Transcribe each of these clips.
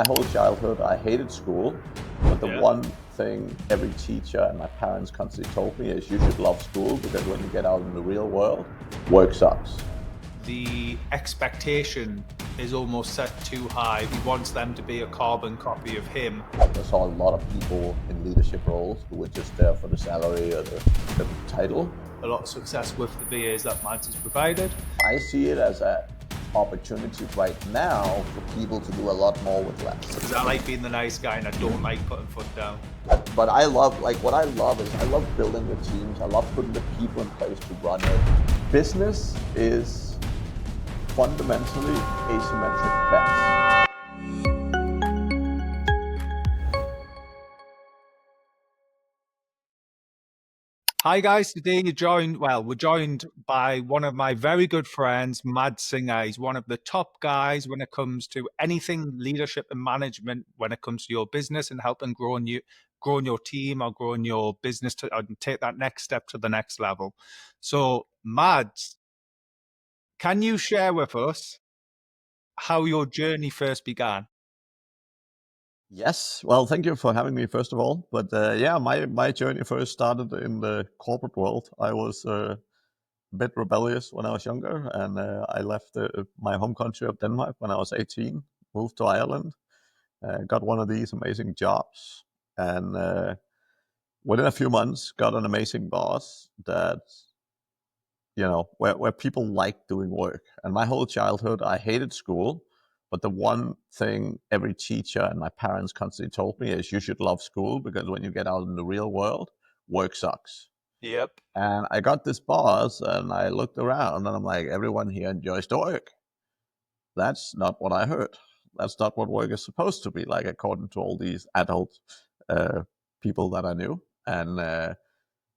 My whole childhood, I hated school, but the Yeah. one thing every teacher and my parents constantly told me is you should love school because when you get out in the real world, work sucks. The expectation is almost set too high. He wants them to be a carbon copy of him. I saw a lot of people in leadership roles who were just there for the salary or the title. A lot of success with the VAs that Mads has provided. I see it as an opportunity right now for people to do a lot more with less. Because I like being the nice guy and I don't like putting foot down. But I love, what I love is I love building the teams. I love putting the people in place to run it. Business is fundamentally asymmetric bets. Hi guys, today we're joined by one of my very good friends, Mads Singer. He's one of the top guys when it comes to anything leadership and management, when it comes to your business and helping growing your team or growing your business to take that next step to the next level. So Mads, can you share with us how your journey first began? Yes, well, thank you for having me, first of all. But yeah, my journey first started in the corporate world. I was a bit rebellious when I was younger, and I left my home country of Denmark when I was 18, moved to Ireland, got one of these amazing jobs, and within a few months, got an amazing boss that, where people like doing work. And my whole childhood, I hated school, but the one thing every teacher and my parents constantly told me is you should love school because when you get out in the real world, work sucks. Yep. And I got this boss and I looked around and I'm like, everyone here enjoys the work. That's not what I heard. That's not what work is supposed to be like, according to all these adult uh, people that I knew. And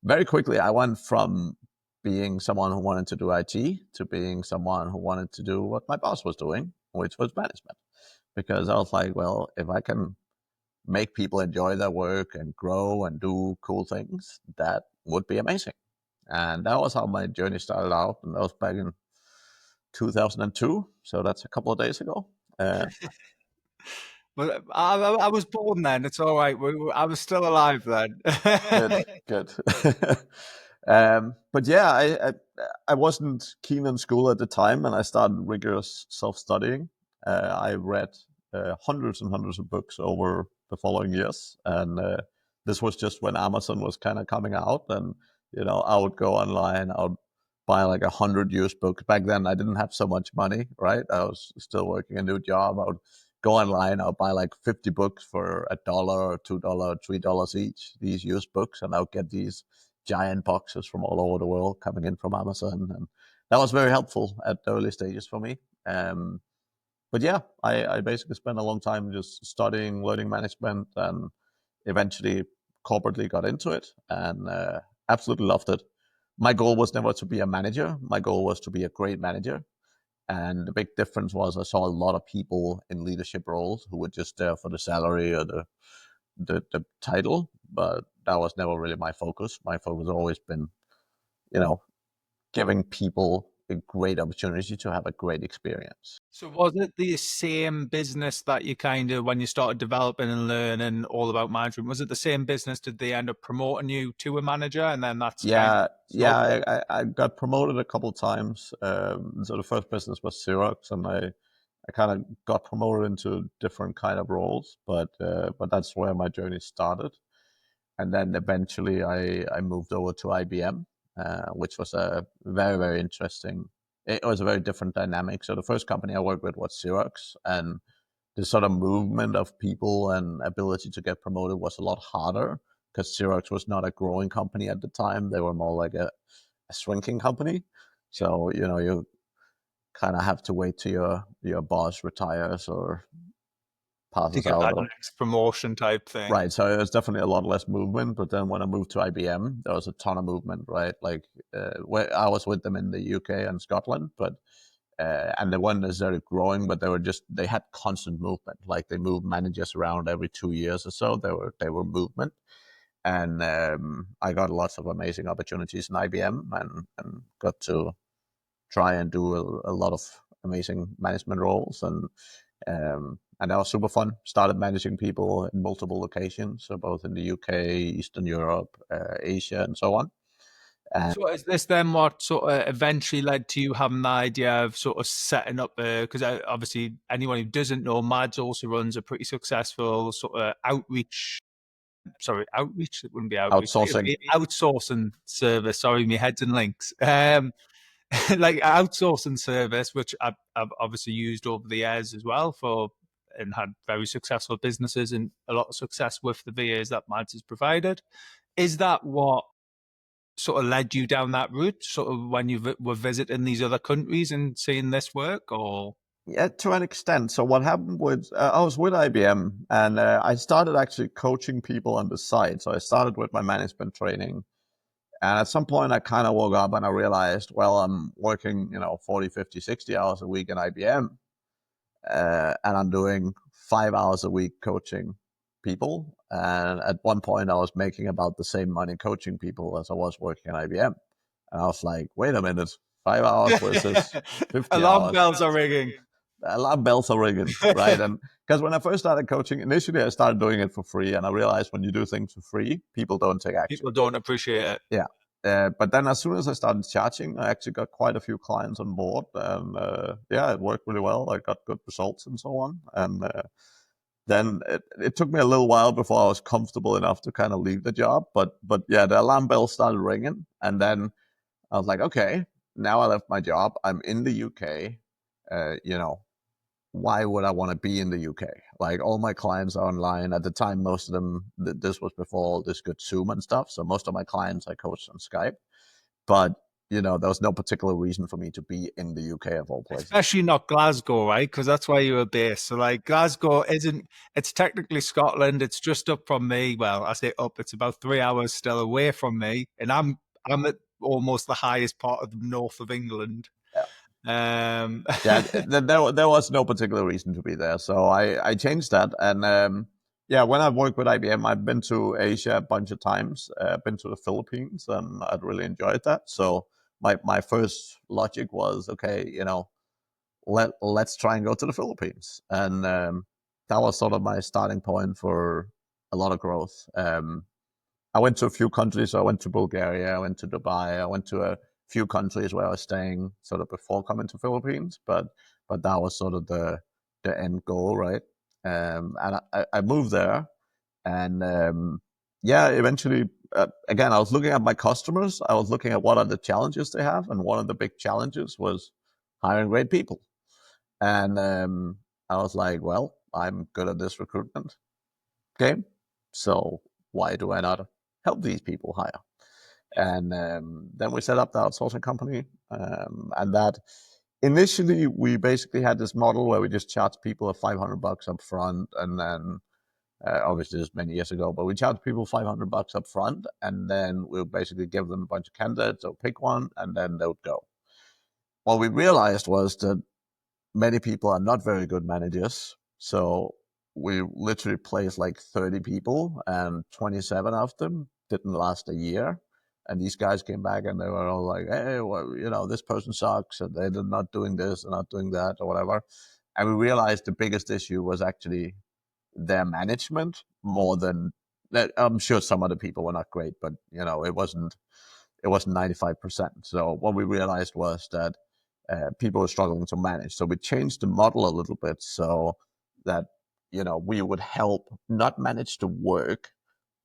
very quickly, I went from being someone who wanted to do IT to being someone who wanted to do what my boss was doing, which was management. Because I was like, well, if I can make people enjoy their work and grow and do cool things, that would be amazing. And that was how my journey started out. And that was back in 2002. So that's a couple of days ago. Uh, But I was born then. It's all right. I was still alive then. Good, good. But yeah, I wasn't keen on school at the time, and I started rigorous self-studying. I read hundreds and hundreds of books over the following years, and this was just when Amazon was kind of coming out, and I would go online, I would buy like 100 used books. Back then, I didn't have so much money, right? I was still working a new job. I would go online, I'll buy like 50 books for $1 or $2 or $3 each, these used books, and I'll get these giant boxes from all over the world coming in from Amazon. And that was very helpful at the early stages for me. But yeah, I basically spent a long time just studying, learning management, and eventually corporately got into it and absolutely loved it. My goal was never to be a manager. My goal was to be a great manager. And the big difference was I saw a lot of people in leadership roles who were just there for the salary or the title, but that was never really my focus. My focus has always been, you know, giving people a great opportunity to have a great experience. So was it the same business that you kind of, when you started developing and learning all about management, was it the same business? Did they end up promoting you to a manager and then that's kind of Yeah. I got promoted a couple of times. So the first business was Xerox, and I kind of got promoted into different kind of roles, but that's where my journey started. And then eventually I moved over to IBM, which was a very, very interesting. It was a very different dynamic. So the first company I worked with was Xerox, and the sort of movement of people and ability to get promoted was a lot harder because Xerox was not a growing company at the time. They were more like a shrinking company. So you kind of have to wait till your boss retires or to passes get out that or next promotion type thing. right. So there's definitely a lot less movement. But then when I moved to IBM, there was a ton of movement, right? Like where I was with them in the UK and Scotland, but and they weren't necessarily growing, but they had constant movement. Like they moved managers around every 2 years or so. They were movement, and I got lots of amazing opportunities in IBM and got to try and do a lot of amazing management roles. And And that was super fun. Started managing people in multiple locations, so both in the UK, Eastern Europe, Asia, and so on. And So is this then what sort of eventually led to you having the idea of sort of setting up because obviously anyone who doesn't know, Mads also runs a pretty successful sort of outreach, it wouldn't be outreach, it'd outsourcing. be outsourcing service. Sorry, my head's in links. Like outsourcing service, which I've obviously used over the years as well and had very successful businesses and a lot of success with the VAs that Mads has provided. Is that what sort of led you down that route, sort of when you were visiting these other countries and seeing this work, or? Yeah, to an extent. So what happened was I was with IBM, and I started actually coaching people on the side. So I started with my management training. And at some point, I kind of woke up and I realized, well, I'm working, 40, 50, 60 hours a week in IBM, and I'm doing 5 hours a week coaching people. And at one point, I was making about the same money coaching people as I was working at IBM. And I was like, wait a minute, 5 hours versus 50 Alarm hours. bells are ringing. Alarm bells are ringing, right? And because when I first started coaching, initially I started doing it for free, and I realized when you do things for free, people don't take action. People don't appreciate it. Yeah. But then as soon as I started charging, I actually got quite a few clients on board, and yeah, it worked really well. I got good results and so on. And then it took me a little while before I was comfortable enough to kind of leave the job. But yeah, the alarm bell started ringing, and then I was like, okay, now I left my job. I'm in the UK. Uh, you know, why would I want to be in the UK? Like all my clients are online at the time. Most of them, this was before all this good Zoom and stuff. So most of my clients I coached on Skype, but there was no particular reason for me to be in the UK of all places. Especially not Glasgow, right? Because that's where you were based. So, like, Glasgow isn't, it's technically Scotland. It's just up from me. Well, I say up, it's about 3 hours still away from me. And I'm at almost the highest part of the north of England. Yeah. Um, Yeah, there was no particular reason to be there. So I changed that. And yeah, when I worked with IBM, I've been to Asia a bunch of times, been to the Philippines, and I'd really enjoyed that. So my first logic was, okay, let's try and go to the Philippines. And that was sort of my starting point for a lot of growth. I went to a few countries. So I went to Bulgaria, I went to Dubai, I went to a few countries where I was staying sort of before coming to Philippines. But that was sort of the end goal, right? And I moved there, and yeah, eventually, again, I was looking at my customers. I was looking at what are the challenges they have, and one of the big challenges was hiring great people. And I was like, well, I'm good at this recruitment game, so why do I not help these people hire? And then we set up the outsourcing company, and that initially we basically had this model where we just charged people $500 up front, and then obviously this was many years ago, but we charged people $500 up front, and then we'll basically give them a bunch of candidates, they'll pick one, and then they'll go. What we realized was that many people are not very good managers. So we literally placed like 30 people, and 27 of them didn't last a year. And these guys came back and they were all like, hey, well, this person sucks, and they're not doing this, they're not doing that, or whatever. And we realized the biggest issue was actually their management more than that. I'm sure some other people were not great, but it wasn't 95%. So what we realized was that people were struggling to manage. So we changed the model a little bit so that we would help not manage the work,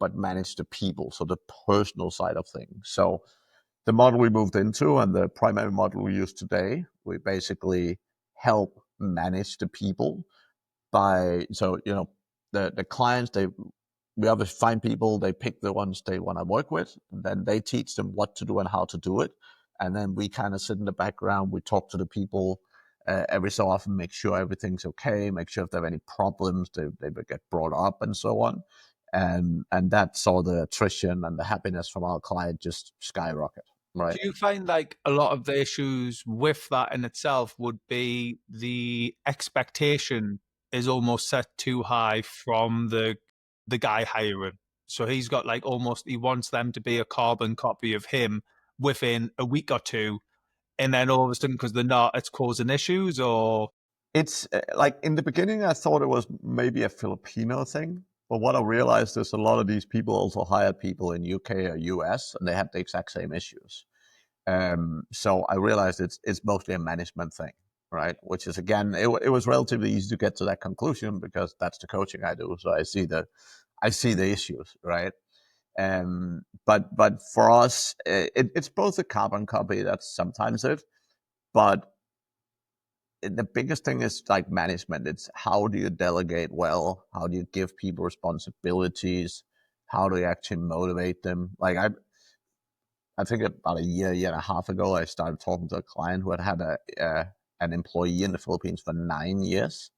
but manage the people, so the personal side of things. So the model we moved into and the primary model we use today, we basically help manage the people by the clients, we obviously find people, they pick the ones they want to work with, and then they teach them what to do and how to do it. And then we kind of sit in the background, we talk to the people every so often, make sure everything's okay, make sure if they have any problems, they get brought up and so on. And that saw the attrition and the happiness from our client just skyrocket, right? do you find like a lot of the issues with that in itself would be the expectation is almost set too high from the guy hiring? So he's got like almost he wants them to be a carbon copy of him within a week or two, and then all of a sudden because they're not, it's causing issues or It's like in the beginning, I thought it was maybe a Filipino thing. But what I realized is a lot of these people also hired people in UK or US, and they had the exact same issues. So I realized it's mostly a management thing, right? Which is again, it was relatively easy to get to that conclusion because that's the coaching I do. So I see the issues, right? But for us, it's both a carbon copy. That's sometimes it, but the biggest thing is like management. It's how do you delegate well? How do you give people responsibilities? How do you actually motivate them? I think about a year and a half ago, I started talking to a client who had had an employee in the Philippines for 9 years.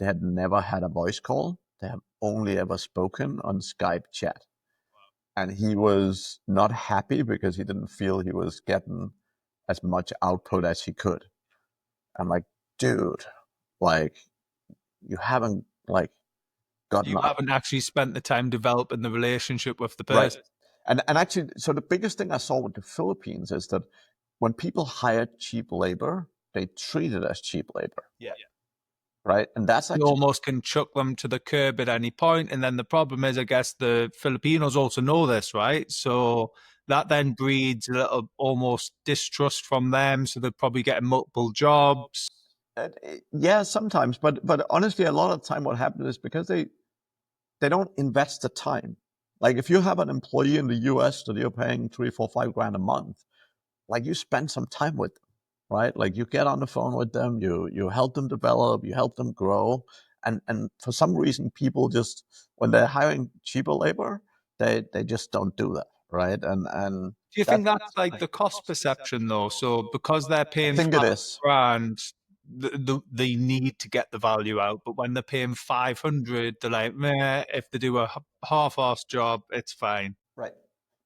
They had never had a voice call. They have only ever spoken on Skype chat. And he was not happy because he didn't feel he was getting as much output as he could. I'm like, dude, like you haven't like gotten You haven't actually spent the time developing the relationship with the right. person. And actually, so the biggest thing I saw with the Philippines is that when people hire cheap labor, they treat it as cheap labor, Yeah. right? And that's You actually almost can chuck them to the curb at any point. And then the problem is, I guess the Filipinos also know this, right? So that then breeds a little almost distrust from them. So they're probably getting multiple jobs. yeah, sometimes, but honestly, a lot of the time, what happens is because they don't invest the time. Like if you have an employee in the US that you're paying 3, 4, 5 grand a month, like you spend some time with them, right? Like you get on the phone with them, you help them develop, you help them grow, and for some reason, people just when they're hiring cheaper labor, they just don't do that, right? And Do you that think that's like the cost perception though? So because they're I paying think it five is. grand, they need to get the value out. But when they're paying 500, they're like, meh, if they do a half-ass job, it's fine. Right.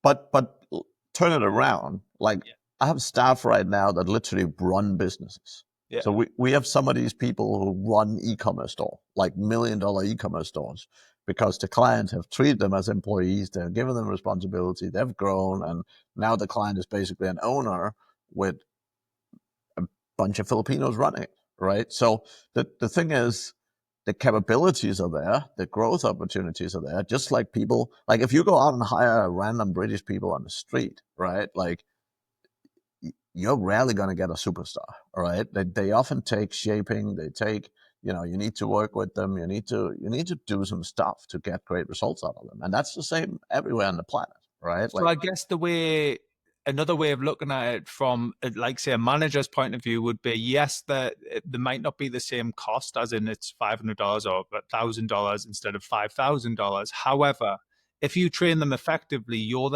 But turn it around. Like I have staff right now that literally run businesses. Yeah. So we have some of these people who run e-commerce store, like $1 million e-commerce stores, because the clients have treated them as employees. They're given them responsibility. They've grown, and now the client is basically an owner with a bunch of Filipinos running it, right? So the thing is, the capabilities are there, the growth opportunities are there. Just like people, like if you go out and hire random British people on the street, right? Like you're rarely going to get a superstar, all right? They often take shaping. They take, you need to work with them. You need to do some stuff to get great results out of them, and that's the same everywhere on the planet, right? So I guess another way of looking at it from, like, say, a manager's point of view would be, yes, there might not be the same cost as in it's $500 or $1,000 instead of $5,000. However, if you train them effectively, you're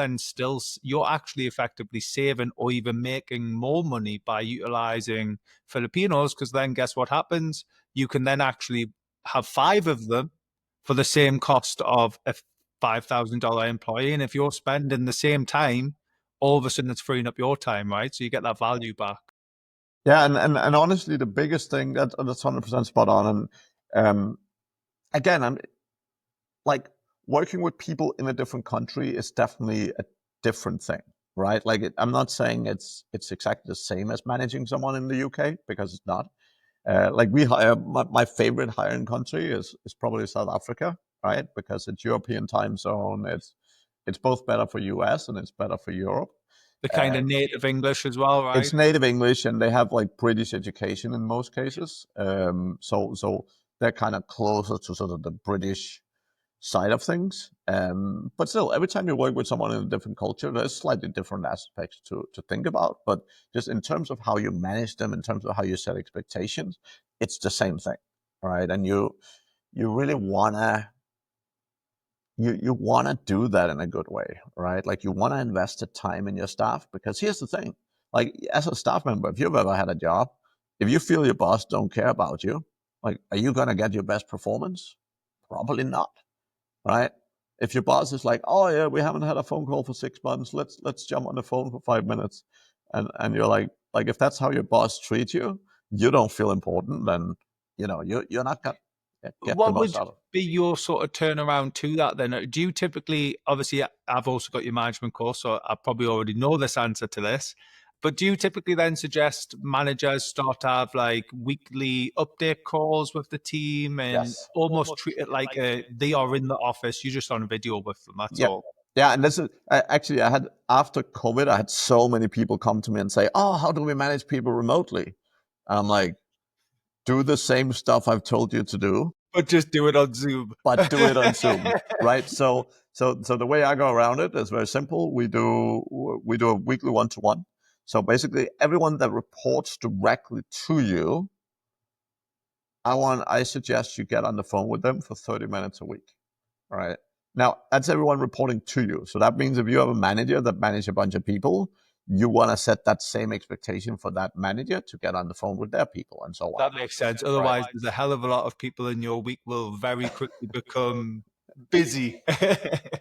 actually effectively saving or even making more money by utilizing Filipinos. Because then, guess what happens? You can then actually have five of them for the same cost of a $5,000 employee. And if you're spending the same time, all of a sudden it's freeing up your time, right? So you get that value back. Yeah, and honestly, the biggest thing that's 100% spot on. And again, I'm like working with people in a different country is definitely a different thing, right? Like I'm not saying it's exactly the same as managing someone in the UK because it's not. Like we hire my favorite hiring country is probably South Africa, right? Because it's European time zone. It's both better for US and it's better for Europe. The kind of native English as well, It's right? native English and they have like British education in most cases. So they're kind of closer to sort of the British side of things. But still, every time you work with someone in a different culture, there's slightly different aspects to think about. But just in terms of how you manage them, in terms of how you set expectations, it's the same thing, right? And you really wanna you want to do that in a good way, right? Like you want to invest the time in your staff because here's the thing: like as a staff member, if you've ever had a job, if you feel your boss don't care about you, like are you gonna get your best performance? Probably not, right? If your boss is like, "Oh yeah, we haven't had a phone call for 6 months. Let's jump on the phone for 5 minutes," and you're like if that's how your boss treats you, you don't feel important, then you're not gonna get the What most would out of it. be your sort of turnaround to that then? Do you typically, obviously, I've also got your management course, so I probably already know this answer to this. But do you typically then suggest managers start to have like weekly update calls with the team and Yes. almost treat it like they are in the office, you're just on a video with them, that's Yeah. all? Yeah, and this is actually I had after COVID, I had so many people come to me and say, "Oh, how do we manage people remotely?" I'm like, "Do the same stuff I've told you to do, But just do it on Zoom. but do it on Zoom." Right? So the way I go around it is very simple. We do a weekly one-to-one. So basically, everyone that reports directly to you, I suggest you get on the phone with them for 30 minutes a week. All right. Now, that's everyone reporting to you. So that means if you have a manager that manages a bunch of people, you want to set that same expectation for that manager to get on the phone with their people and so on. That makes sense. Right. Otherwise, there's a hell of a lot of people in your week will very quickly become busy.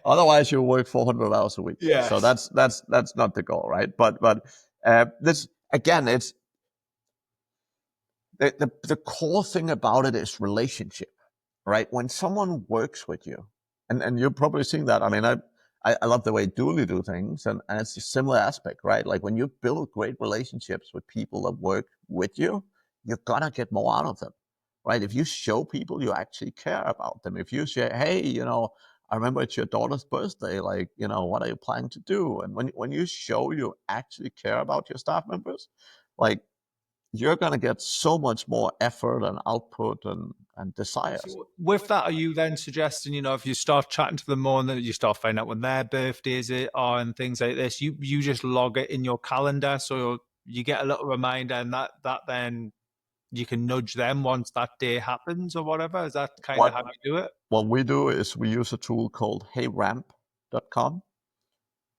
Otherwise, you work 400 hours a week. So Yes. that's not the goal, right? But this again, it's the core thing about it is relationship, right? When someone works with you, and you're probably seeing that. I mean, I love the way Dooley do things, and it's a similar aspect, right? Like when you build great relationships with people that work with you, you're gonna get more out of them, right? If you show people you actually care about them, if you say, hey, I remember it's your daughter's birthday, like, what are you planning to do? And when you show you actually care about your staff members, like you're going to get so much more effort and output and desires. So with that, are you then suggesting, if you start chatting to them more and then you start finding out when their birthdays are and things like this, you just log it in your calendar so you get a little reminder and that then you can nudge them once that day happens or whatever? Is that kind of how What you do it? what we do is we use a tool called heyramp.com,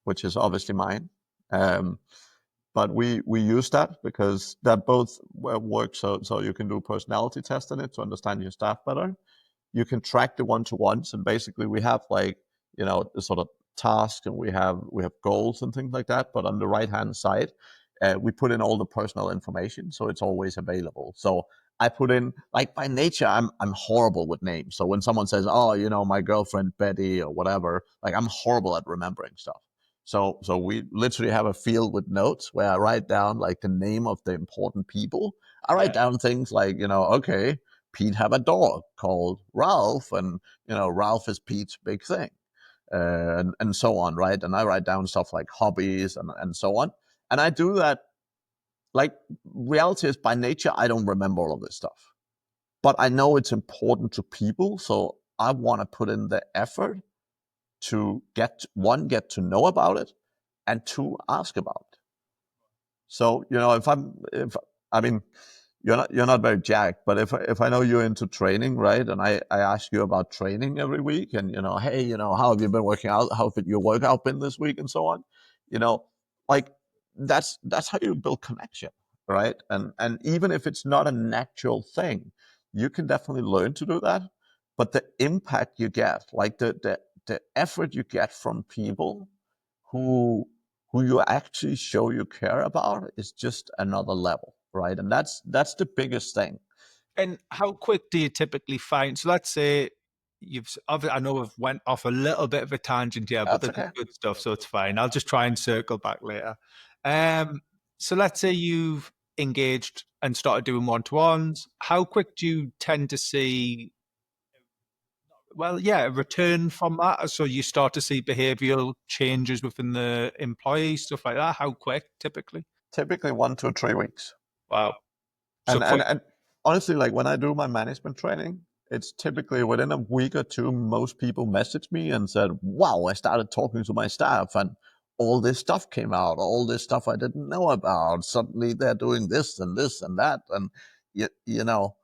which is obviously mine. Um, but we use that because that both works so you can do personality tests in it to understand your staff better. You can track the one-to-ones, and basically we have like the sort of tasks, and we have goals and things like that. But on the right hand side, we put in all the personal information, so it's always available. So I put in, like, by nature I'm horrible with names. So when someone says, oh, my girlfriend Betty or whatever, like, I'm horrible at remembering stuff. So we literally have a field with notes where I write down like the name of the important people. I write Yeah. down things like, okay, Pete have a dog called Ralph, and Ralph is Pete's big thing, and so on, right? And I write down stuff like hobbies and so on, and I do that. Like, reality is, by nature, I don't remember all of this stuff, but I know it's important to people, so I want to put in the effort to get to know about it, and two, ask about it. So if I mean, you're not very jacked, but if I know you're into training, right, and I ask you about training every week, and hey, how have you been working out? How have your workout been this week, and so on, you know, like that's how you build connection, right? And even if it's not a natural thing, you can definitely learn to do that. But the impact you get, like the effort you get from people who you actually show you care about, is just another level, right? And that's the biggest thing. And how quick do you typically find? So let's say I know we've went off a little bit of a tangent here, but That's this is okay. good stuff, so it's fine. I'll just try and circle back later. Um, so let's say you've engaged and started doing one-to-ones. How quick do you tend to see, well, yeah, a return from that? So you start to see behavioral changes within the employee, stuff like that. How quick typically? Typically 1 to 3 weeks. Wow. So And quick. honestly, like when I do my management training, it's typically within a week or two. Most people message me and said, "Wow, I started talking to my staff, and all this stuff came out. All this stuff I didn't know about. Suddenly they're doing this and this and that." And you know,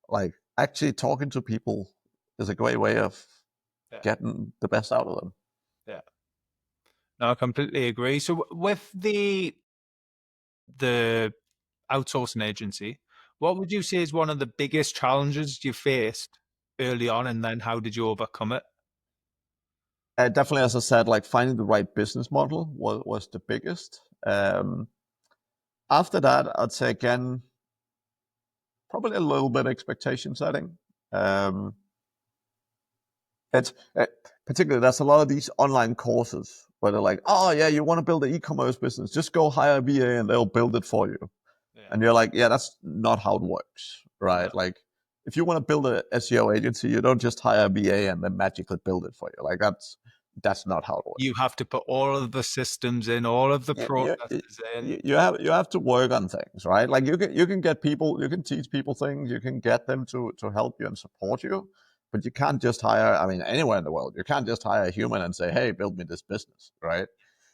like, actually talking to people is a great way of Yeah. getting the best out of them. Yeah. No, I completely agree. So with the outsourcing agency, what would you say is one of the biggest challenges you faced early on, and then how did you overcome it? Definitely, as I said, like finding the right business model was the biggest. After that, I'd say again, probably a little bit expectation setting. Um, It's particularly there's a lot of these online courses where they're like, oh yeah, you want to build an e-commerce business, just go hire a VA and they'll build it for you. Yeah. And you're like, yeah, that's not how it works, No. right? Like, if you want to build an SEO agency, you don't just hire a VA and then magically build it for you. Like that's not how it works. You have to put all of the systems in, all of the you, processes in. you have to work on things, right? Like you can get people, you can teach people things, you can get them to help you and support you, but you can't just hire. I mean, anywhere in the world, you can't just hire a human and say, "Hey, build me this business," right?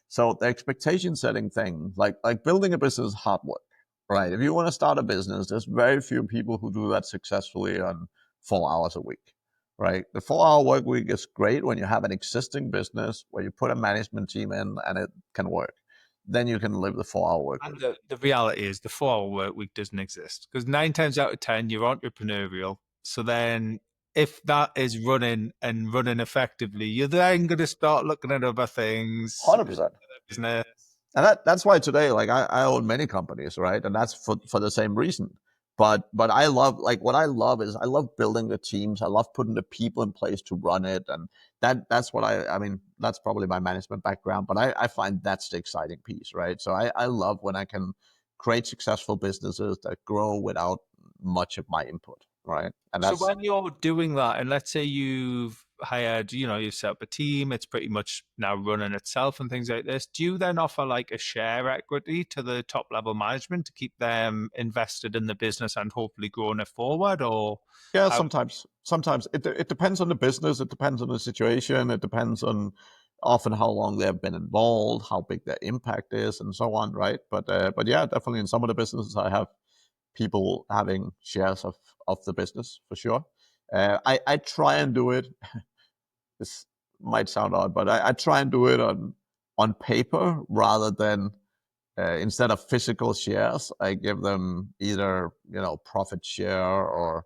So the expectation setting thing, like building a business, is hard work, right? If you want to start a business, there's very few people who do that successfully on 4 hours a week, right? The 4 hour work week is great when you have an existing business where you put a management team in and it can work. Then you can live the 4 hour work And week. the reality is the 4 hour work week doesn't exist because 9 times out of 10, you're entrepreneurial. So then if that is running and running effectively, you're then going to start looking at other things, 100%. business. And that's why today, like I own many companies, right? And that's for the same reason. But I love, like, what I love is I love building the teams. I love putting the people in place to run it, and that's what I mean. That's probably my management background, but I find that's the exciting piece, right? So I love when I can create successful businesses that grow without much of my input, right? And So that's when you're doing that, and let's say you've hired, you've set up a team, it's pretty much now running itself and things like this. Do you then offer like a share equity to the top level management to keep them invested in the business and hopefully growing it forward? Or Yeah, how? sometimes it depends on the business, it depends on the situation, it depends on often how long they have been involved, how big their impact is, and so on, right? But yeah, definitely in some of the businesses, I have people having shares of the business for sure. I try and do it. This might sound odd, but I try and do it on paper rather than instead of physical shares. I give them either profit share or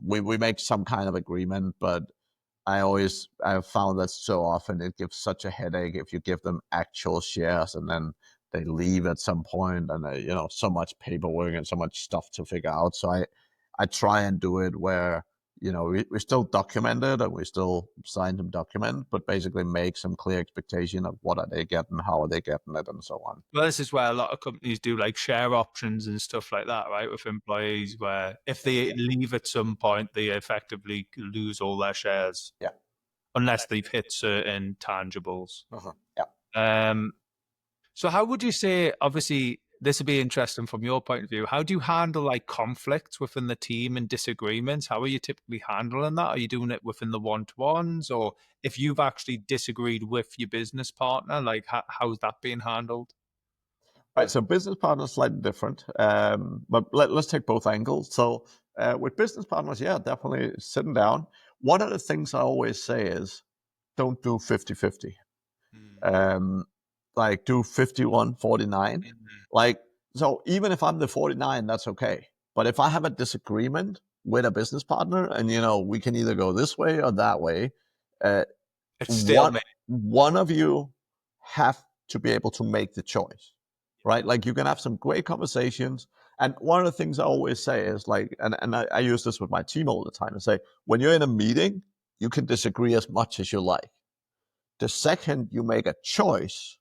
we make some kind of agreement, but I've found that so often it gives such a headache if you give them actual shares and then they leave at some point and so much paperwork and so much stuff to figure out. So I try and do it where we still document it and we still sign some document, but basically make some clear expectation of what are they getting, how are they getting it, and so on. Well, this is where a lot of companies do like share options and stuff like that, right? With employees, where if they leave at some point, they effectively lose all their shares Yeah. unless they've hit certain tangibles. Yeah. Um, so how would you say, obviously, this would be interesting from your point of view. How do you handle like conflicts within the team and disagreements? How are you typically handling that? Are you doing it within the one-to-ones, or if you've actually disagreed with your business partner, like how's that being handled? Right, so business partners slightly different, but let's take both angles. So with business partners, yeah, definitely sitting down. One of the things I always say is don't do 50-50. Mm. Um, like do 51-49. Mhm. Like, so even if I'm the 49, that's okay. But if I have a disagreement with a business partner and, we can either go this way or that way, uh, It's one, stalemate. one of you have to be able to make the choice, right? Like you can have some great conversations. And one of the things I always say is like, and I use this with my team all the time, I say, when you're in a meeting, you can disagree as much as you like. The second you make a choice,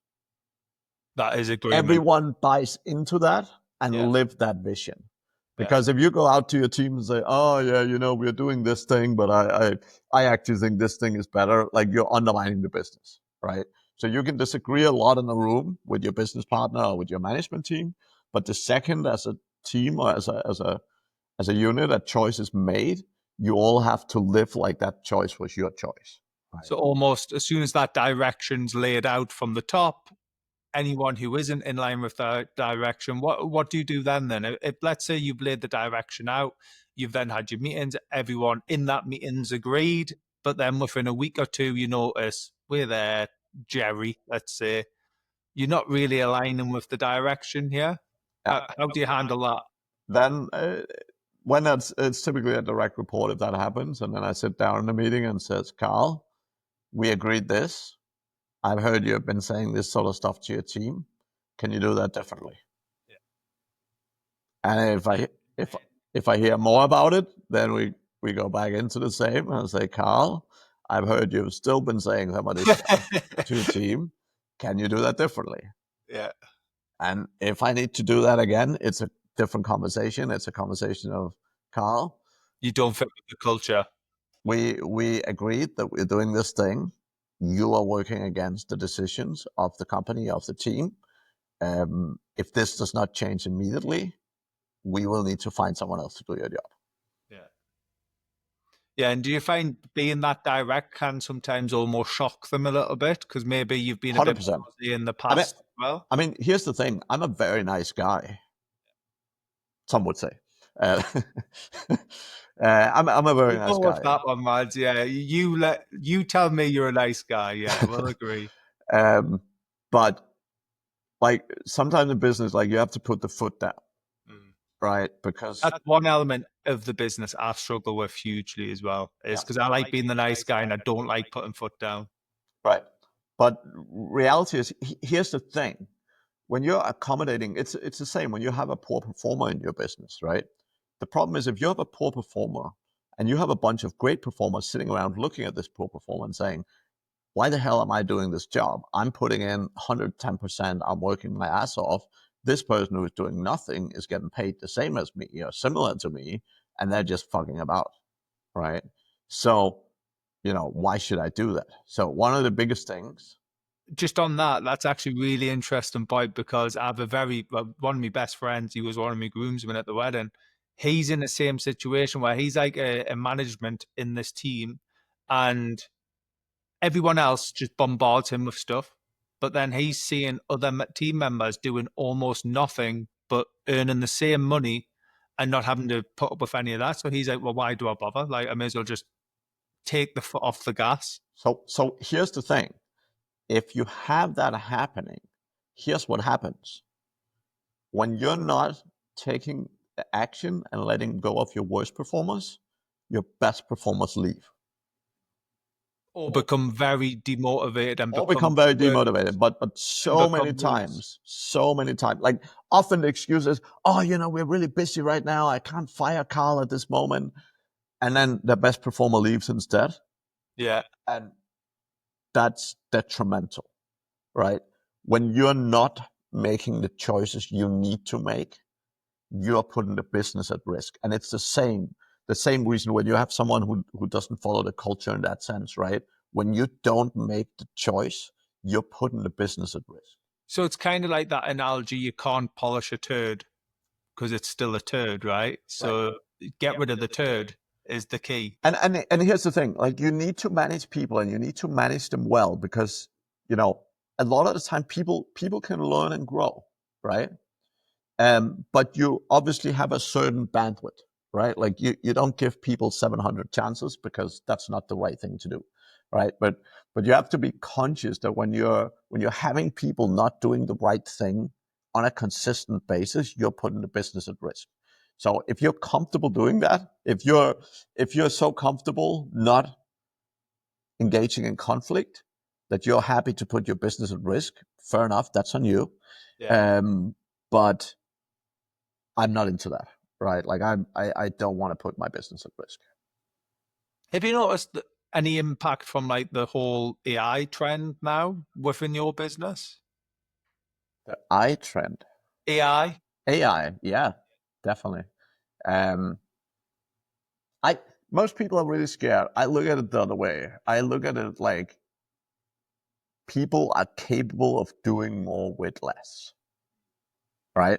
That is agreement. everyone buys into that and Yeah, live that vision. yeah. Because if you go out to your team and say, "Oh yeah, we're doing this thing, but I actually think this thing is better," like you're undermining the business, right? So you can disagree a lot in a room with your business partner or with your management team, but the second as a team or as a unit a choice is made, you all have to live like that choice was your choice, right? So almost as soon as that direction's laid out from the top, anyone who isn't in line with that direction, what do you do then? Then, if let's say you've laid the direction out, you've then had your meetings, everyone in that meeting's agreed, but then within a week or two, you notice we're there, Jerry. Let's say you're not really aligning with the direction here. Yeah. How do you handle that? Then when it's typically a direct report if that happens, and then I sit down in the meeting and says, Carl, we agreed this. I've heard you have been saying this sort of stuff to your team. Can you do that differently? And if I hear more about it, then we go back into the same and say, Carl, I've heard you've still been saying some of this stuff to your team. Can you do that differently? Yeah. And if I need to do that again, it's a different conversation. It's a conversation of, Karl, You don't fit with the culture. we agreed that we're doing this thing. You are working against the decisions of the company, of the team. If this does not change immediately, we will need to find someone else to do your job. Yeah. Yeah, and do you find being that direct can sometimes almost shock them a little bit because maybe you've been a bit 100%. ballsy in the I mean, past as well? here's the thing. I'm a very nice guy. Some would say. Uh, I'm a very We'll nice go with guy. that one, lads. Yeah, you tell me you're a nice guy. Yeah, we'll agree. Um, but like sometimes in business, like you have to put the foot down, Mm. right? Because That's one element of the business I struggle with hugely as well, is yeah, because I like being the nice guy and I don't like putting foot down. right. But reality is, here's the thing: when you're accommodating, it's the same when you have a poor performer in your business, right? The problem is if you have a poor performer and you have a bunch of great performers sitting around looking at this poor performer and saying, why the hell am I doing this job? I'm putting in 110%. I'm working my ass off. This person who is doing nothing is getting paid the same as me or similar to me, and they're just fucking about, right? So, why should I do that? So, one of the biggest things. Just on that, that's actually really interesting point because I have one of my best friends. He was one of my groomsmen at the wedding. He's in the same situation where he's like a management in this team, and everyone else just bombards him with stuff. But then he's seeing other team members doing almost nothing but earning the same money and not having to put up with any of that. So he's like, well, why do I bother? Like, I may as well just take the foot off the gas. So here's the thing: if you have that happening, here's what happens when you're not taking the action and letting go of your worst performers. Your best performers leave. Or become very demotivated and All become become very worse demotivated. But and so many become worse. times, like often the excuse is, oh, we're really busy right now. I can't fire Karl at this moment. And then the best performer leaves instead. Yeah. And that's detrimental, right? When you're not making the choices you need to make, you're putting the business at risk. And it's the same reason when you have someone who doesn't follow the culture in that sense, right? When you don't make the choice, you're putting the business at risk. So it's kind of like that analogy you can't polish a turd because it's still a turd, right? Right. So get rid of the turd is the key. And here's the thing, like you need to manage people and you need to manage them well because, a lot of the time people can learn and grow, right? But you obviously have a certain bandwidth, right? Like you don't give people 700 chances because that's not the right thing to do, right? But you have to be conscious that when you're having people not doing the right thing on a consistent basis, you're putting the business at risk. So if you're comfortable doing that, if you're so comfortable not engaging in conflict that you're happy to put your business at risk, fair enough, that's on you. Yeah. But I'm not into that, right? Like I don't want to put my business at risk. Have you noticed any impact from like the whole AI trend now within your business? The I trend, AI? AI, yeah, definitely. Um, I Most people are really scared. I look at it the other way. I look at it like people are capable of doing more with less, right?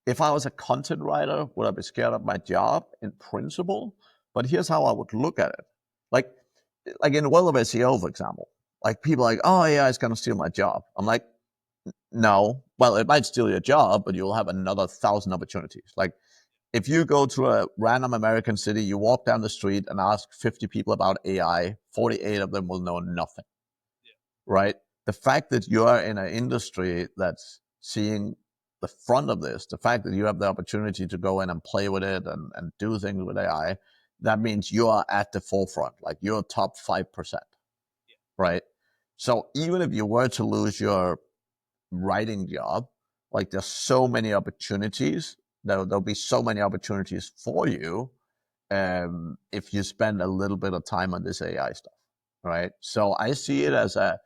If I was a content writer, would I be scared of my job in principle? But here's how I would look at it. Like, like in the world of SEO, for example, like people are like, oh yeah, it's gonna steal my job. I'm like, no. Well, it might steal your job, but you'll have another 1,000 opportunities. Like if you go to a random American city, you walk down the street and ask 50 people about AI, 48 of them will know nothing, right? The fact that you are in an industry that's seeing the front of this, the fact that you have the opportunity to go in and play with it and do things with AI, that means you are at the forefront, like you're top 5%, right? So even if you were to lose your writing job, like there's so many opportunities, there'll be so many opportunities for you if you spend a little bit of time on this AI stuff. right? So I see it as a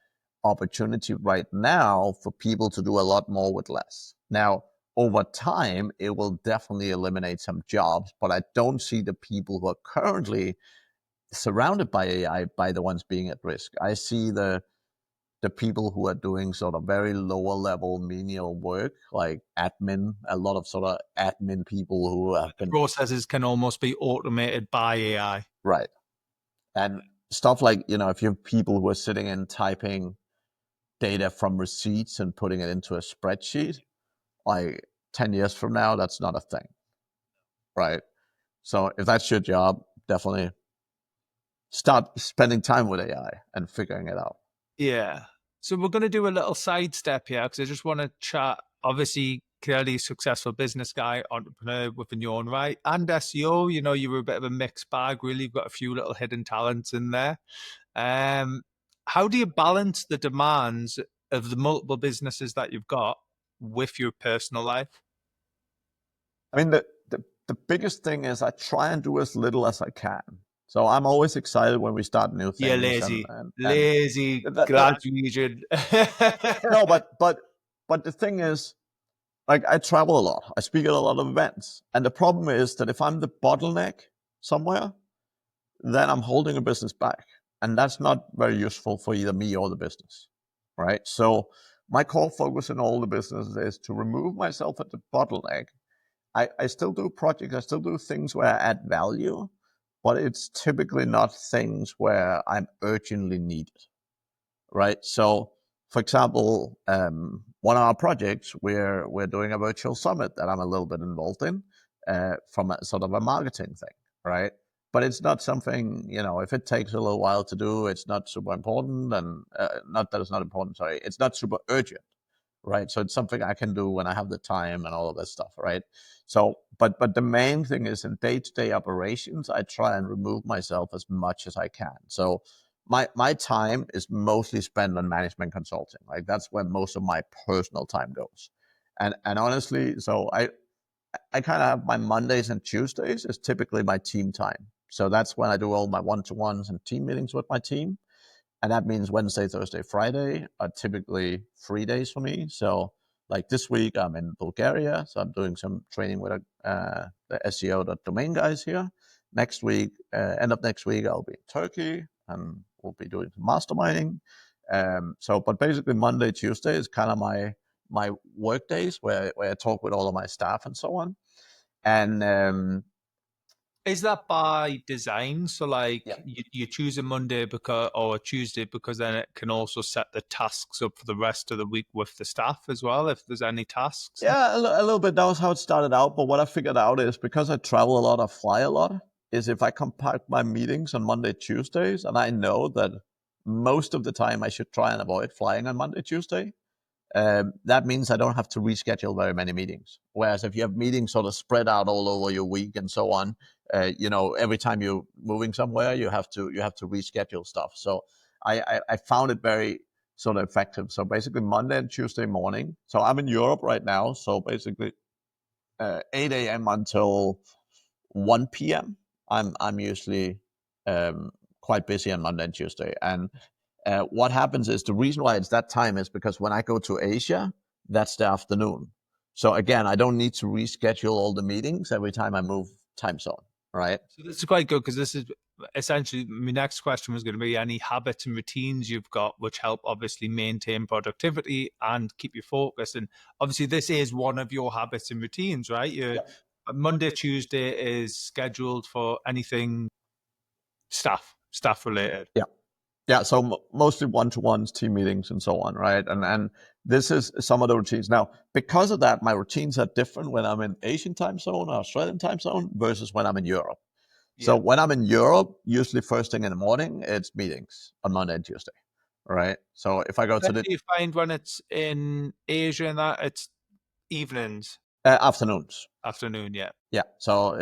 opportunity right now for people to do a lot more with less. Now, over time, it will definitely eliminate some jobs, but I don't see the people who are currently surrounded by AI by the ones being at risk. I see the people who are doing sort of very lower level menial work, like admin, a lot of sort of admin people who have been Processes can almost be automated by AI. right. And stuff like, if you have people who are sitting and typing data from receipts and putting it into a spreadsheet, like 10 years from now, that's not a thing, right? So if that's your job, definitely start spending time with AI and figuring it out. Yeah. So we're going to do a little sidestep here because I just want to chat. Obviously, clearly successful business guy, entrepreneur within your own right, and SEO. You were a bit of a mixed bag. Really, you've got a few little hidden talents in there. Um, how do you balance the demands of the multiple businesses that you've got with your personal life? I mean, the biggest thing is I try and do as little as I can. So I'm always excited when we start new You're things, and lazy, and and lazy that Glaswegian. no, but the thing is, like, I travel a lot, I speak at a lot of events, and the problem is that if I'm the bottleneck somewhere, then I'm holding a business back, and that's not very useful for either me or the business, right? So my core focus in all the businesses is to remove myself at the bottleneck. I still do projects, I still do things where I add value, but it's typically not things where I'm urgently needed, right? So, for example, one of our projects, we're doing a virtual summit that I'm a little bit involved in, from a sort of a marketing thing, right? But it's not something, if it takes a little while to do, it's not super important, and not that it's not important. Sorry, it's not super urgent, right? So it's something I can do when I have the time and all of that stuff, right? So, but the main thing is in day-to-day operations, I try and remove myself as much as I can. So my time is mostly spent on management consulting. Like, that's where most of my personal time goes. And honestly, so I kind of have my Mondays and Tuesdays is typically my team time. So that's when I do all my one-to-ones and team meetings with my team. And that means Wednesday, Thursday, Friday are typically free days for me. So, like this week, I'm in Bulgaria, so I'm doing some training with the SEO.domain guys here. Next week, end of next week, I'll be in Turkey and we'll be doing some masterminding. But basically, Monday, Tuesday is kind of my work days where I talk with all of my staff and so on. And Is that by design? So, like, yeah, you choose a Monday because or a Tuesday because then it can also set the tasks up for the rest of the week with the staff as well, if there's any tasks. yeah, a little bit. That was how it started out. But what I figured out is, because I travel a lot, I fly a lot, is if I compact my meetings on Monday, Tuesdays, and I know that most of the time I should try and avoid flying on Monday, Tuesday, that means I don't have to reschedule very many meetings. Whereas if you have meetings sort of spread out all over your week and so on, every time you're moving somewhere, you have to reschedule stuff. So I found it very sort of effective. So basically Monday and Tuesday morning. So I'm in Europe right now. So basically 8 a.m. until 1 p.m. I'm usually quite busy on Monday and Tuesday. And what happens is, the reason why it's that time is because when I go to Asia, that's the afternoon. So again, I don't need to reschedule all the meetings every time I move time zone, right? So this is quite good because this is essentially my next question was going to be any habits and routines you've got which help obviously maintain productivity and keep you focused. And obviously, this is one of your habits and routines, right? Your Yeah. Monday, Tuesday is scheduled for anything staff related. Yeah. Yeah, so mostly one-to-ones, team meetings, and so on, right? And this is some of the routines. Now, because of that, my routines are different when I'm in Asian time zone or Australian time zone versus when I'm in Europe. So Yeah. when I'm in Europe, usually first thing in the morning, it's meetings on Monday and Tuesday, right? So if I go to Then the do you find when it's in Asia and that it's evenings, afternoons, afternoon? Yeah. yeah, so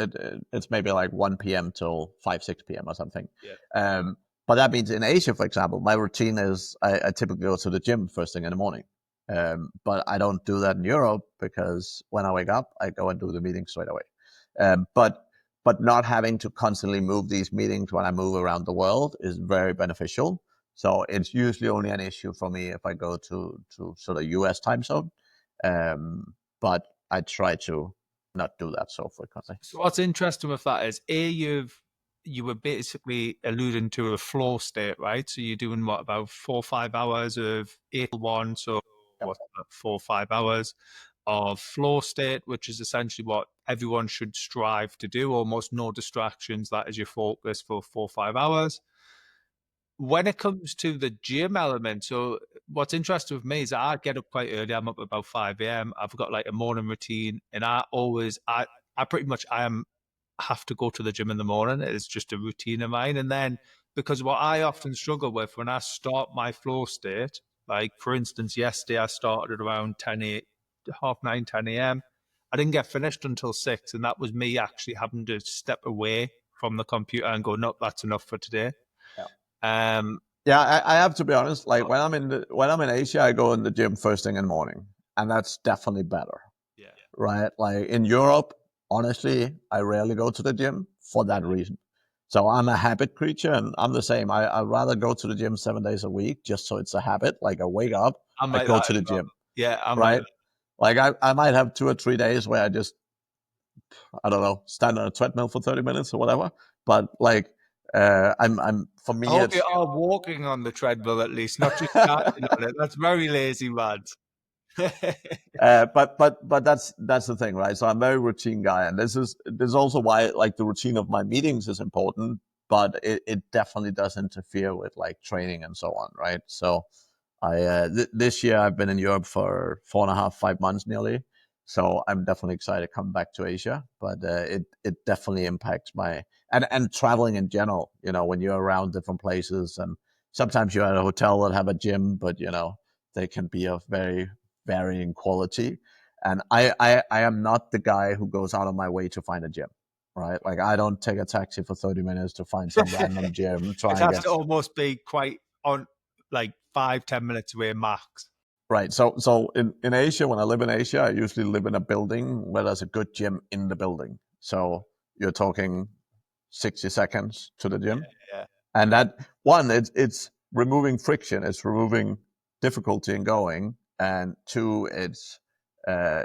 it's maybe like 1 p.m. till 5, 6 p.m. or something. Yeah. Um, but that means in Asia, for example, my routine is I typically go to the gym first thing in the morning. But I don't do that in Europe because when I wake up, I go and do the meeting straight away. But not having to constantly move these meetings when I move around the world is very beneficial. So it's usually only an issue for me if I go to sort of US time zone. But I try to not do that so frequently. So what's interesting with that is you were basically alluding to a flow state, right? So you're doing what, about 4 or 5 hours of 8 to 1, so Yep. what's that, 4 or 5 hours of flow state, which is essentially what everyone should strive to do. Almost no distractions. That is your focus for 4 or 5 hours. When it comes to the gym element, so what's interesting with me is I get up quite early. I'm up about 5 a.m. I've got like a morning routine, and I pretty much have to go to the gym in the morning. It's just a routine of mine. And then because what I often struggle with when I start my flow state, like for instance, yesterday I started around half 9, 10 a.m. I didn't get finished until 6, and that was me actually having to step away from the computer and go, nope, that's enough for today. Yeah. Um, Yeah, I have to be honest. Like when I'm in Asia, I go in the gym first thing in the morning, and that's definitely better, yeah. right? Like in Europe, honestly, I rarely go to the gym for that reason. So I'm a habit creature, and I'm the same. I'd rather go to the gym 7 days a week just so it's a habit. Like I wake up, I'm I like go that to as the well. gym, Yeah, I'm like right? Like I might have 2 or 3 days where I just, I don't know, stand on a treadmill for 30 minutes or whatever. But like, I'm for I me, hope you it's are walking on the treadmill at least, not just standing on it. That's very lazy, lads. but that's the thing, right? So I'm a very routine guy, and this is also why like the routine of my meetings is important, but it definitely does interfere with like training and so on, right? So this year I've been in Europe for 4.5, 5 months nearly, so I'm definitely excited to come back to Asia. But it definitely impacts my and traveling in general. You know, when you're around different places, and sometimes you're at a hotel that have a gym, but you know they can be of very varying quality. And I am not the guy who goes out of my way to find a gym, right? Like I don't take a taxi for 30 minutes to find some random gym, It try and has get to almost be quite on, like 5, 10 minutes away max. right. So in Asia, when I live in Asia, I usually live in a building where there's a good gym in the building. So you're talking 60 seconds to the Yeah, gym. yeah. And that one, it's removing friction, it's removing difficulty in going, and two, it's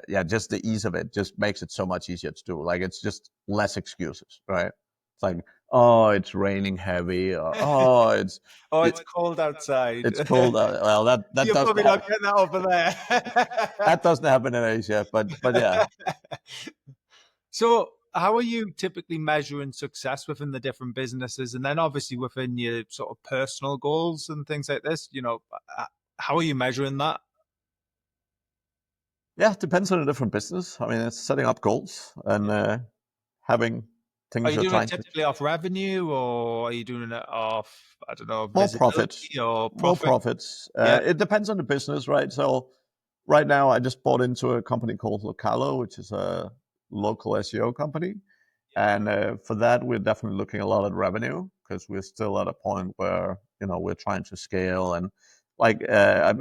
yeah, just the ease of it just makes it so much easier to do. Like it's just less excuses, right? It's like, oh, it's raining heavy, or oh, Oh, it, it's cold outside. it's cold. Well, that You're doesn't probably not happen. getting that over there. That doesn't happen in Asia, but yeah. So, how are you typically measuring success within the different businesses, and then obviously within your sort of personal goals and things like this? How are you measuring that? Yeah, it depends on a different business. I mean, it's setting up goals and having Are things you you're doing it trying to typically off revenue, or are you doing it off, I don't know, more profits, visibility or more profit? profits. Yeah, It depends on the business, right? So right now, I just bought into a company called Localo, which is a local SEO company, and for that, we're definitely looking a lot at revenue because we're still at a point where you know we're trying to scale and like I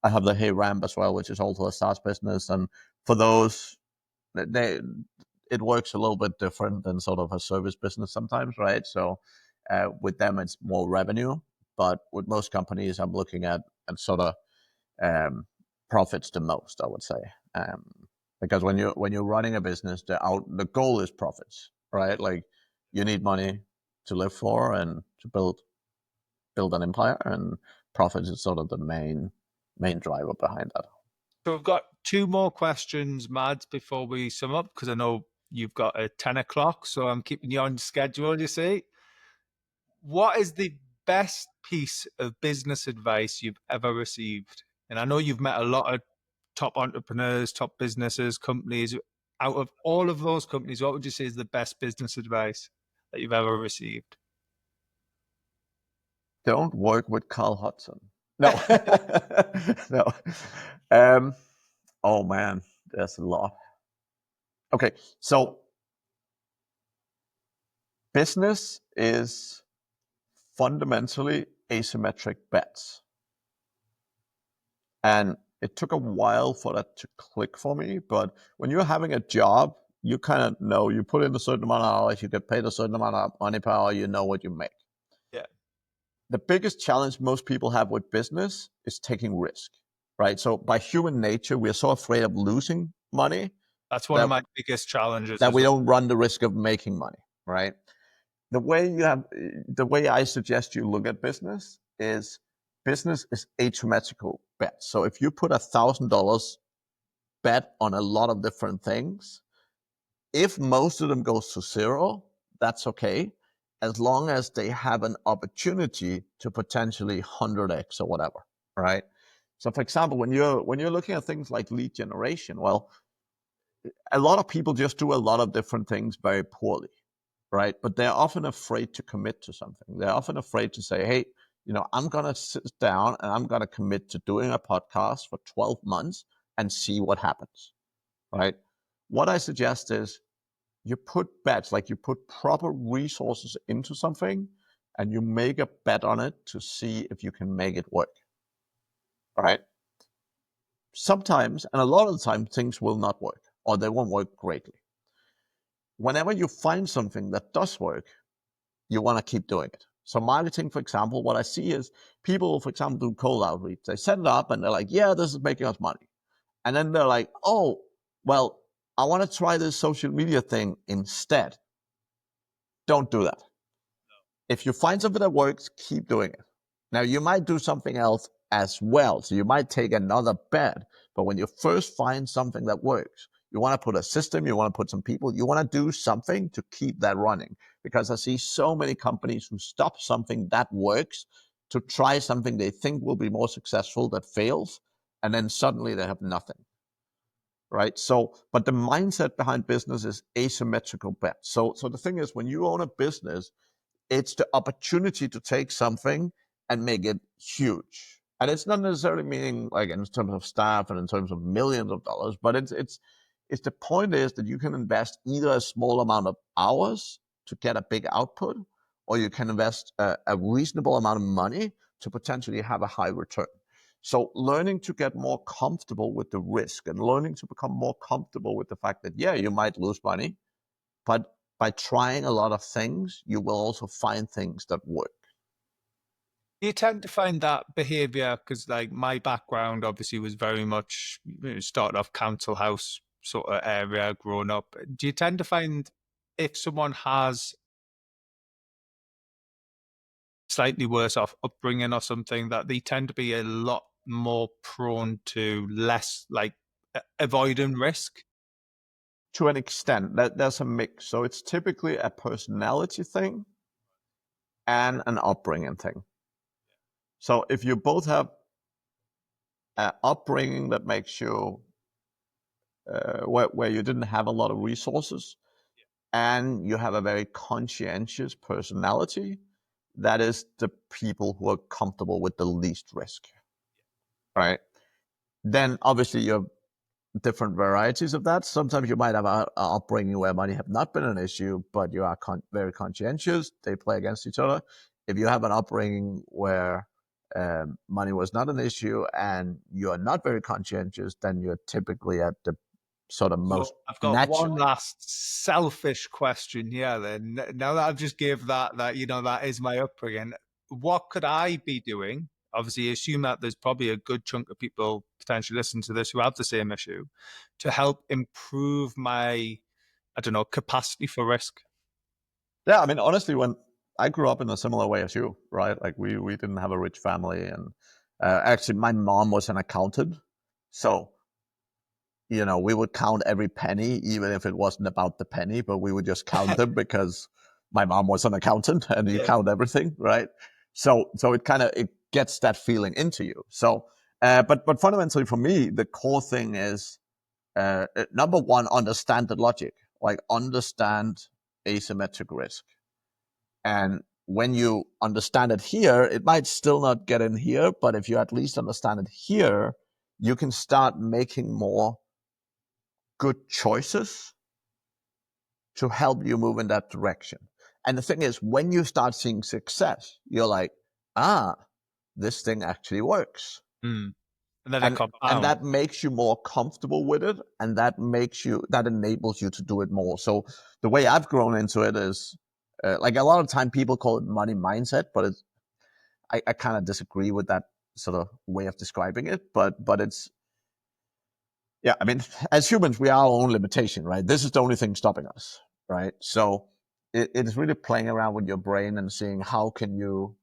have the Hey Ramp as well, which is also a SaaS business, and for those they it works a little bit different than sort of a service business sometimes, right? So with them, it's more revenue, but with most companies, I'm looking at sort of um, profits the most, I would say, um, because when you're running a business, the goal is profits, right? Like you need money to live for and to build an empire, and profits is sort of the main driver behind that. so we've got two more questions, Mads, before we sum up, because I know you've got a 10 o'clock, so I'm keeping you on schedule, you see. What is the best piece of business advice you've ever received? And I know you've met a lot of top entrepreneurs, top businesses, companies. Out of all of those companies, what would you say is the best business advice that you've ever received? Don't work with Karl Hudson. No, no. Um, oh man, there's a lot. Okay, so business is fundamentally asymmetric bets. And it took a while for that to click for me. But when you're having a job, you kind of know you put in a certain amount of hours, you get paid a certain amount of money per hour, you know what you make. Yeah. the biggest challenge most people have with business is taking risk, right? So by human nature, we are so afraid of losing money That's one of that my biggest challenges that as we well. don't run the risk of making money, right? The way I suggest you look at business is asymmetrical bets. So if you put $1,000 bet on a lot of different things, if most of them goes to zero, that's okay, as long as they have an opportunity to potentially 100x or whatever, right? So for example, when you're looking at things like lead generation, well, a lot of people just do a lot of different things very poorly, right? But they're often afraid to commit to something. They're often afraid to say, hey, I'm going to sit down and I'm going to commit to doing a podcast for 12 months and see what happens, right? What I suggest is you put bets, like you put proper resources into something and you make a bet on it to see if you can make it work, right? Sometimes, and a lot of the time, things will not work or they won't work greatly. Whenever you find something that does work, you want to keep doing it. So marketing, for example, what I see is people, for example, do cold outreach. They set it up and they're like, yeah, this is making us money. And then they're like, oh, well, I want to try this social media thing instead. Don't do that. If you find something that works, keep doing it. Now, you might do something else as well. So you might take another bet. But when you first find something that works, you want to put a system, you want to put some people, you want to do something to keep that running. Because I see so many companies who stop something that works to try something they think will be more successful that fails. And then suddenly they have nothing. Right. So, but the mindset behind business is asymmetrical bets. So the thing is, when you own a business, it's the opportunity to take something and make it huge. And it's not necessarily meaning like in terms of staff and in terms of millions of dollars, but it's the point is that you can invest either a small amount of hours to get a big output, or you can invest a reasonable amount of money to potentially have a high return. So learning to get more comfortable with the risk and learning to become more comfortable with the fact that, yeah, you might lose money, but by trying a lot of things, you will also find things that work. You tend to find that behavior because, like, my background obviously was very much started off council house sort of area growing up. Do you tend to find if someone has slightly worse off upbringing or something that they tend to be a lot more prone to less like avoiding risk? To an extent, that there's a mix. So it's typically a personality thing and an upbringing thing. So if you both have an upbringing that makes you where you didn't have a lot of resources, and you have a very conscientious personality, that is the people who are comfortable with the least risk, right? Then obviously you have different varieties of that. Sometimes you might have an upbringing where money have not been an issue, but you are very conscientious. They play against each other. If you have an upbringing where money was not an issue and you are not very conscientious, then you're typically at the sort of So most I've got one natural. last selfish question here then. Now that I've just gave that that is my upbringing, what could I be doing? Obviously, assume that there's probably a good chunk of people potentially listening to this who have the same issue to help improve my, I don't know, capacity for risk. Yeah, I mean, honestly, when I grew up in a similar way as you, right? Like we didn't have a rich family, and actually, my mom was an accountant, so we would count every penny, even if it wasn't about the penny, but we would just count them because my mom was an accountant and you Yeah. count everything, right? So it gets that feeling into you. So, but fundamentally for me, the core thing is number one, understand the logic, like understand asymmetric risk. And when you understand it here, it might still not get in here, but if you at least understand it here, you can start making more good choices to help you move in that direction. And the thing is, when you start seeing success, you're like, this thing actually works. Mm. And then it And compounds. that makes you more comfortable with it, and that enables you to do it more. So the way I've grown into it is like a lot of time people call it money mindset, but I kind of disagree with that sort of way of describing it, but it's, yeah, I mean, as humans, we are our own limitation, right? This is the only thing stopping us, right? So it is really playing around with your brain and seeing how can you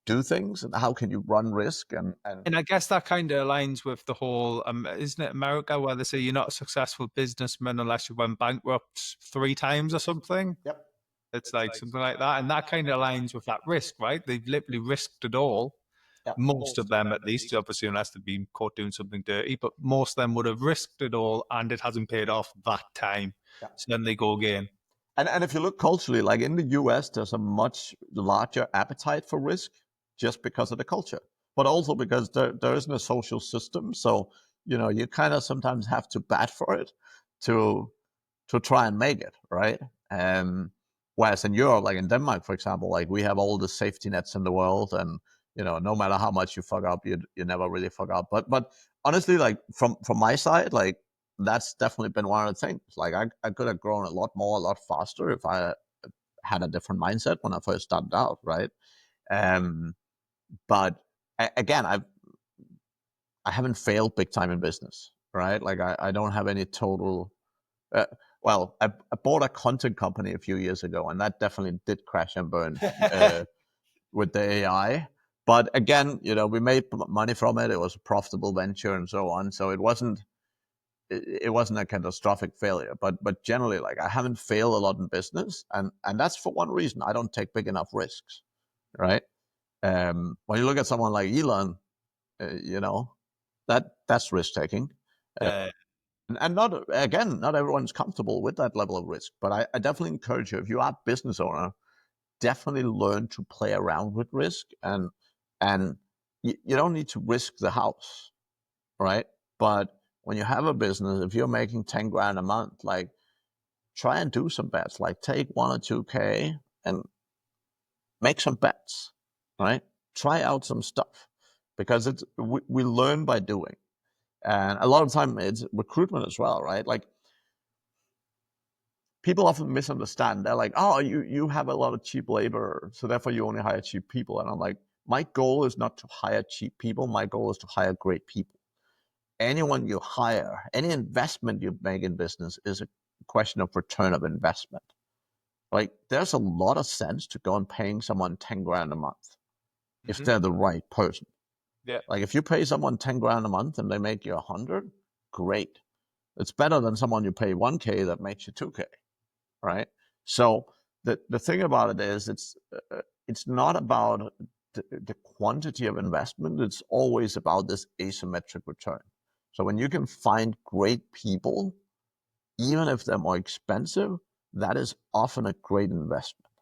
do things and how can you run risk and And I guess that kind of aligns with the whole, isn't it America, where they say you're not a successful businessman unless you went bankrupt 3 times or something? yep, It's like something like that. And that kind of aligns with that risk, right? They've literally risked it all. yep, Most of them, at least, obviously, unless they've been caught doing something dirty, but most of them would have risked it all and it hasn't paid off that time. yep. So then they go again. And if you look culturally, like in the US, there's a much larger appetite for risk just because of the culture, but also because there isn't a social system. So, you kind of sometimes have to bat for it to try and make it, right? Whereas in Europe, like in Denmark, for example, like we have all the safety nets in the world, and no matter how much you fuck up, you never really fuck up. But honestly, like from my side, like that's definitely been one of the things. Like I could have grown a lot more, a lot faster if I had a different mindset when I first started out, right? Um, but again, I haven't failed big time in business, right? Like I don't have any total. Uh, well, I bought a content company a few years ago, and that definitely did crash and burn with the AI. But again, we made money from it. It was a profitable venture and so on. So it wasn't a catastrophic failure. But generally, like I haven't failed a lot in business, and that's for one reason. I don't take big enough risks, right? When you look at someone like Elon, that's risk taking. Uh, Uh, and not everyone's comfortable with that level of risk, but I definitely encourage you, if you are a business owner, definitely learn to play around with risk, and you don't need to risk the house, right? But when you have a business, if you're making 10 grand a month, like try and do some bets, like take 1 or 2K and make some bets, right? Try out some stuff, because we learn by doing. And a lot of time it's recruitment as well, right? Like people often misunderstand. They're like, "Oh, you have a lot of cheap labor, so therefore you only hire cheap people." And I'm like, my goal is not to hire cheap people. My goal is to hire great people. Anyone you hire, any investment you make in business is a question of return of investment. Like there's a lot of sense to go and paying someone 10 grand a month if mhm. they're the right person. Yeah. Like if you pay someone 10 grand a month and they make you 100, great. It's better than someone you pay 1K that makes you 2K, right? So the thing about it is it's not about the quantity of investment. It's always about this asymmetric return. So when you can find great people, even if they're more expensive, that is often a great investment,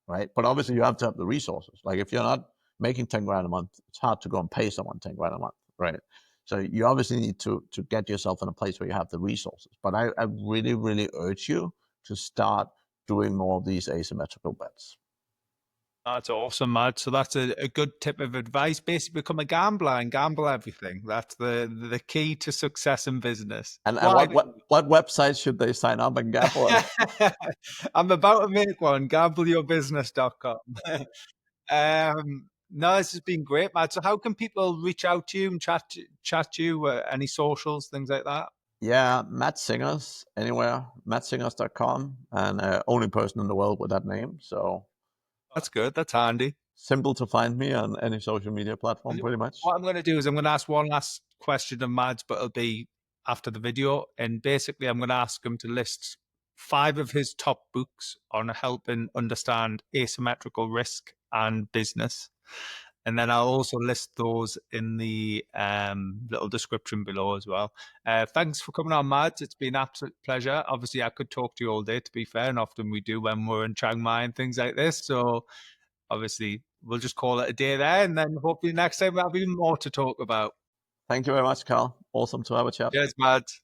right? But obviously you have to have the resources. Like if you're not making 10 grand a month, it's hard to go and pay someone 10 grand a month, right? So you obviously need to get yourself in a place where you have the resources. But I really, really urge you to start doing more of these asymmetrical bets. That's awesome, Mad. So that's a good tip of advice. Basically, become a gambler and gamble everything. That's the key to success in business. And Why? what websites should they sign up and gamble at? I'm about to make one, gambleyourbusiness.com. No, this has been great, Matt. So how can people reach out to you and chat to you? Any socials, things like that? Yeah, Matt Singers, anywhere, mattsingers.com, and only person in the world with that name. So That's good. That's handy. simple to find me on any social media platform, pretty much. What I'm going to do is I'm going to ask one last question of Mads, but it'll be after the video. And basically, I'm going to ask him to list 5 of his top books on helping understand asymmetrical risk and business. And then I'll also list those in the little description below as well. Thanks for coming on, Mads. It's been an absolute pleasure. Obviously, I could talk to you all day, to be fair, and often we do when we're in Chiang Mai and things like this. So obviously, we'll just call it a day there, and then hopefully next time we'll have even more to talk about. Thank you very much, Carl. Awesome to have a chat. Cheers, Mads.